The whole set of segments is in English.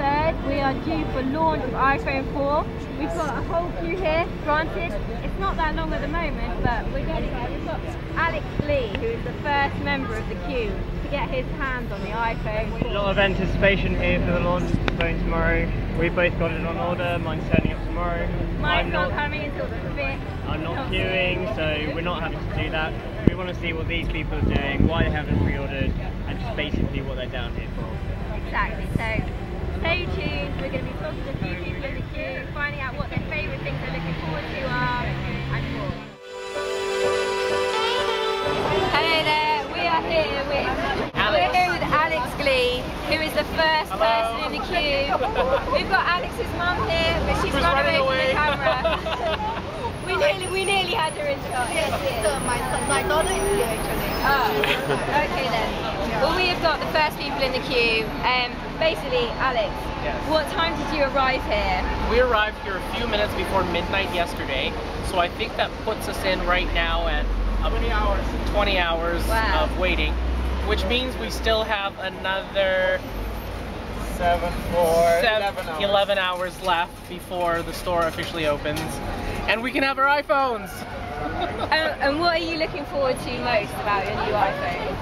3rd, we are due for launch of iPhone 4. We've got a whole queue here. Granted, it's not that long at the moment, but we're getting there. We've got Alex Lee, who is the first member of the queue to get his hands on the iPhone 4. A lot of anticipation here for the launch of the phone tomorrow. We've both got it on order. Mine's turning up tomorrow. Mine's not coming until the 5th. I'm not queuing, so we're not having to do that. We want to see what these people are doing, why they haven't pre-ordered, and just basically what they're down here for. Exactly, so stay tuned. We're going to be talking to a few people in the queue, finding out what their favourite things they're looking forward to are, and more. Hello there, we are here with Alex Lee, who is the first person in the queue. We've got Alex's mum here, but she's run away from the camera. We nearly had her in shot. Yes, my daughter is here actually. Oh, okay then. Well, we have got the first people in the queue. Basically, Alex, yes. What time did you arrive here? We arrived here a few minutes before midnight yesterday, so I think that puts us in right now at 20 hours Wow. of waiting, which means we still have another 11 hours left before the store officially opens, and we can have our iPhones. And what are you looking forward to most about your new iPhone?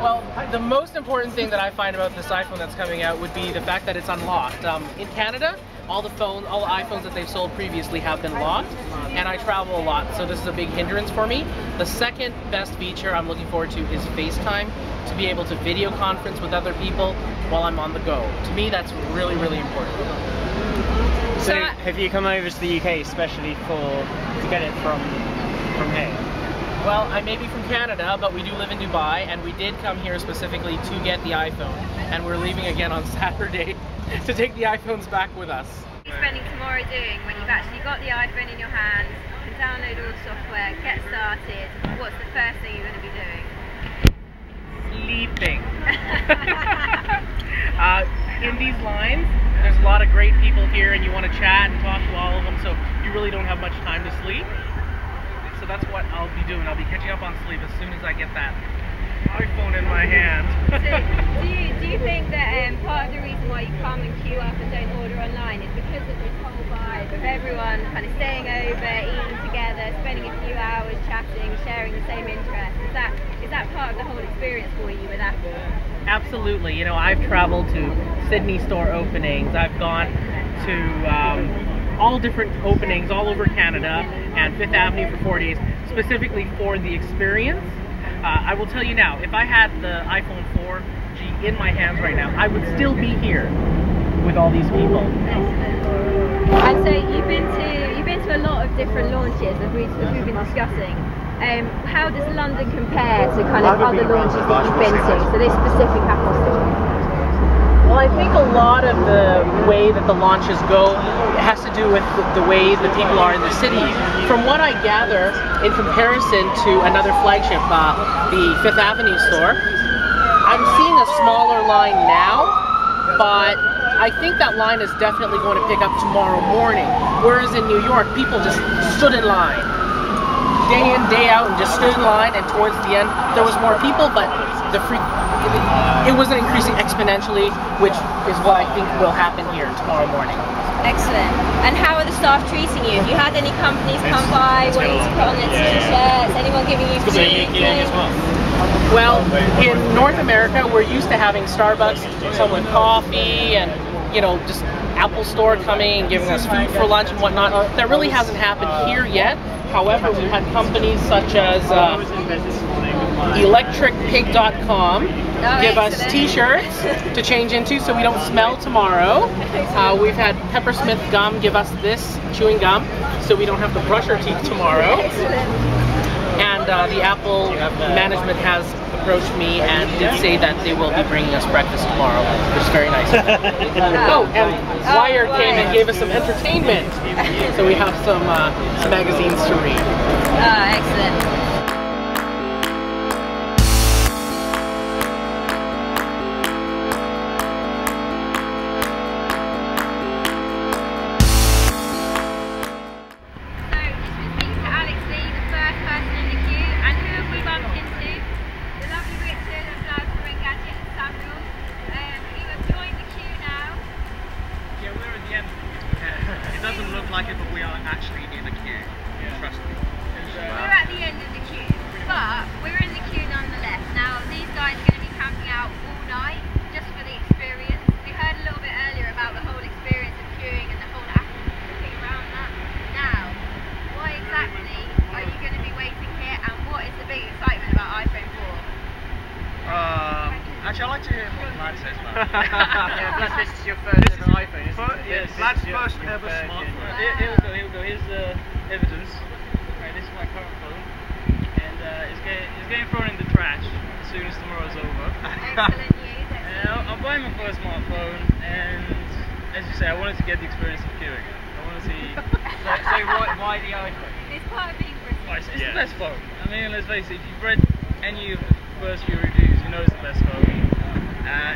Well, the most important thing that I find about this iPhone that's coming out would be the fact that it's unlocked. In Canada, all the iPhones that they've sold previously have been locked, and I travel a lot, so this is a big hindrance for me. The second best feature I'm looking forward to is FaceTime, to be able to video conference with other people while I'm on the go. To me, that's really, really important. So, have you come over to the UK especially to get it from here? Well, I may be from Canada, but we do live in Dubai, and we did come here specifically to get the iPhone, and we're leaving again on Saturday to take the iPhones back with us. What are you spending tomorrow doing when you've actually got the iPhone in your hands, you can download all the software, get started? What's the first thing you're going to be doing? Sleeping. In these lines, there's a lot of great people here, and you want to chat and talk to all of them, so you really don't have much time to sleep. So that's what I'll be doing. I'll be catching up on sleep as soon as I get that iPhone in my hand. So, do you think that part of the reason why you come and queue up and don't order online is because of this whole vibe of everyone kind of staying over, eating together, spending a few hours chatting, sharing the same interests? Is that part of the whole experience for you with Apple? Absolutely. You know, I've traveled to Sydney store openings. I've gone to all different openings all over Canada and Fifth Avenue for 4 days, specifically for the experience. I will tell you now, if I had the iPhone 4G in my hands right now, I would still be here with all these people. And so you've been to a lot of different launches, as we've been discussing. How does London compare to kind of other launches that you've been to? So this specific Apple store. Well, I think a lot of the way that the launches go has to do with the way the people are in the city. From what I gather, in comparison to another flagship, the Fifth Avenue store, I'm seeing a smaller line now, but I think that line is definitely going to pick up tomorrow morning. Whereas in New York, people just stood in line, day in, day out, and just stood in line, and towards the end, there was more people, but it wasn't increasing exponentially, which is what I think will happen here tomorrow morning. Excellent. And how are the staff treating you? Have you had any companies come by wanting to put on their t-shirts? Anyone giving you free things? Well, in North America, we're used to having Starbucks, someone coffee, and just Apple Store coming and giving us food for lunch and whatnot. That really hasn't happened here yet. However, we've had companies such as electricpig.com give us t-shirts to change into so we don't smell tomorrow. We've had Peppersmith Gum give us this chewing gum so we don't have to brush our teeth tomorrow. And the Apple management has approached me and did say that they will be bringing us breakfast tomorrow, which is very nice. Oh, and Wired came and gave us some entertainment, so we have some magazines to read. Excellent. actually in the queue. Trust me. We're at the end of the queue, but we're in the queue nonetheless. Now, these guys are going to be camping out all night just for the experience. We heard a little bit earlier about the whole experience of queuing and the whole atmosphere around that. Now, why exactly are you going to be waiting here, and what is the big excitement about iPhone 4? Actually, I'd like to hear what Vlad says about it. Yeah, Vlad, this is your first ever iPhone, isn't it? Yeah, Vlad's first ever smartphone. Here we go. Here's the evidence. Right, this is my current phone, and it's getting thrown in the trash as soon as tomorrow's over. Excellent news. And I'm buying my first smartphone, and as you say, I wanted to get the experience of queuing. I want to see. So why the iPhone? It's part of being British. Oh, it's the best phone. I mean, let's face it. If you've read any of the first few reviews, you know it's the best phone.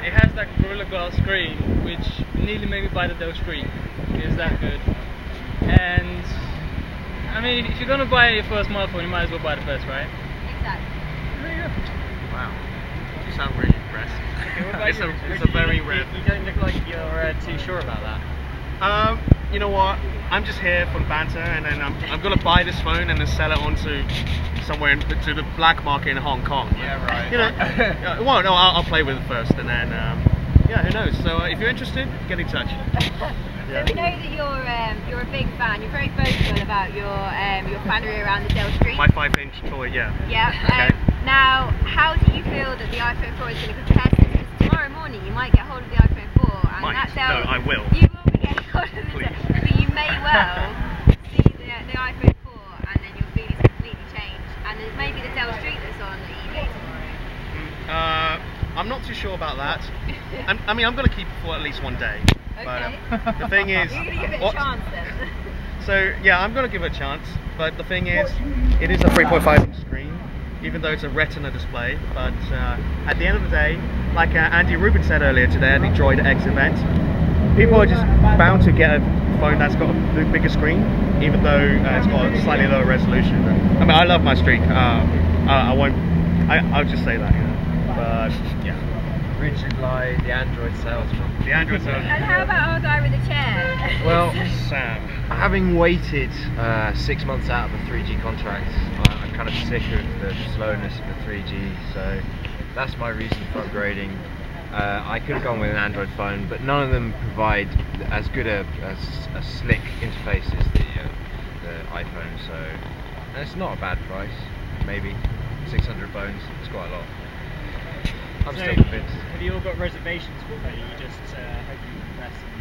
It has that Gorilla Glass screen, which nearly made me buy the Dell screen. It's that good. And I mean, if you're gonna buy your first smartphone, you might as well buy the best, right? Exactly. There you go. Wow. You sound really impressed. It's a very rare. You don't look like you're too sure about that. You know what? I'm just here for the banter, and then I'm gonna buy this phone and then sell it on to somewhere to the black market in Hong Kong. Yeah, right. You know, well, no, I'll play with it first, and then yeah, who knows? So if you're interested, get in touch. So we know that you're a big fan. You're very vocal about your fanery around the Dell Street. My 5-inch toy, yeah. Yeah. Okay. Now, how do you feel that the iPhone 4 is going to compare to this? Because tomorrow morning you might get hold of the iPhone 4, and Might. that Dell. No, I will. You will be getting hold of the Dell, but you may well see the iPhone 4, and then your feelings completely change. And there's maybe the Dell Street that's on that you need. I'm not too sure about that. I mean, I'm going to keep it for at least one day. Okay. But the thing is, You're going to give it a chance then. So yeah, I'm going to give it a chance. But the thing is, it is a 3.5-inch screen, even though it's a Retina display. But at the end of the day, like Andy Rubin said earlier today at the Droid X event, people are just bound to get a phone that's got a bigger screen, even though it's got a slightly lower resolution. I mean, I love my Street. I'll just say that. You know. But yeah. Richard Lai, the Android salesman. The Android salesman. And how about our guy with the chair? Well, Sam. having waited 6 months out of a 3G contract, I'm kind of sick of the slowness of the 3G, so that's my reason for upgrading. I could have gone with an Android phone, but none of them provide as good a slick interface as the iPhone, so and it's not a bad price, maybe 600 bones, it's quite a lot. I'm So, still convinced. have you all got reservations for it? You just hoping for the best in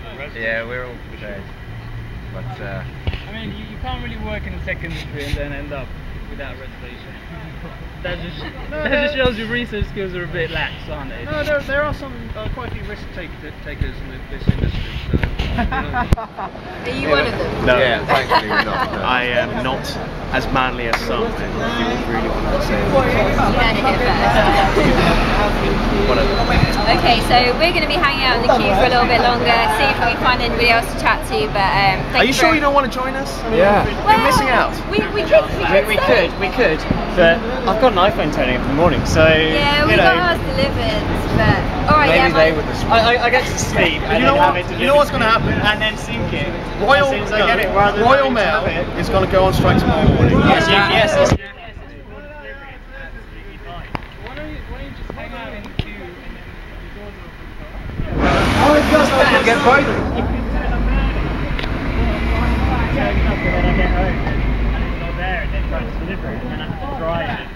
the morning? Yeah, we're all prepared. But I mean, you can't really work in the tech industry and then end up without a reservation. That just shows your research skills are a bit lax, aren't they? No, there are some quite a few risk takers in this industry. So, Are you one of them? No. yeah, thankfully we're not. No. I am not as manly as some. If you really want to say. You heard it here first. Whatever. Okay, so we're going to be hanging out in the queue for a little bit longer, see if we can find anybody else to chat to. But Are you sure you don't want to join us? I mean, Yeah. you're missing out. We We could, but I've got an iPhone turning up in the morning, so Yeah, we you got know, ours delivered, but alright, Maybe yeah, they would have. I get to sleep and You know then what? have it You know what's delivered gonna to me, happen? and then sync it. Royal, as soon as I get it, rather than Royal having to Mail have it. is going to go on strike tomorrow morning. Yes, Yeah. yes. Why don't you just hang out in the queue and then the doors open? Get both. Turning up and then I get home and it's not there and then try to deliver it and then I have to drive it. No,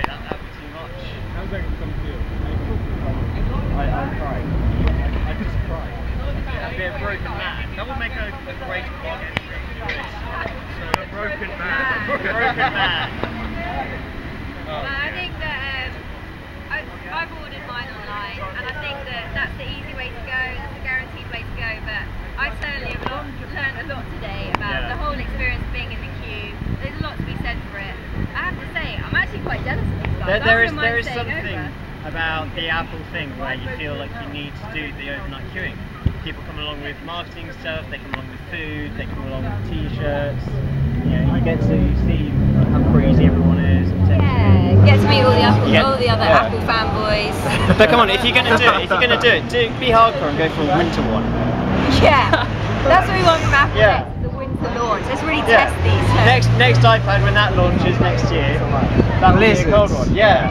that would be too much. How's that going to feel? I'll try. I could try. A bit of broken man. That would make a great blog entry. So a broken man. Broken man. I think that I've ordered mine online, and I think that that's the easy way to go, that's the guaranteed way to go, but I certainly have learned a lot today about the whole experience of being in the queue. There's a lot to be said for it. I have to say, I'm actually quite jealous of these guys. There I is wouldn't mind staying something over. about the Apple thing where you feel like you need to do the overnight queuing. People come along with marketing stuff, they come along with food, they come along with t-shirts. You know, you get to see how crazy everyone is. Yeah, get to meet all the other Yeah. Apple fanboys. But come on, if you're gonna do it, be hardcore and go for a winter one. Yeah. That's what we want from Apple Yeah. next, the winter launch. Let's really Yeah. test these. Next iPad when that launches next year, that'll be a cold one. Yeah.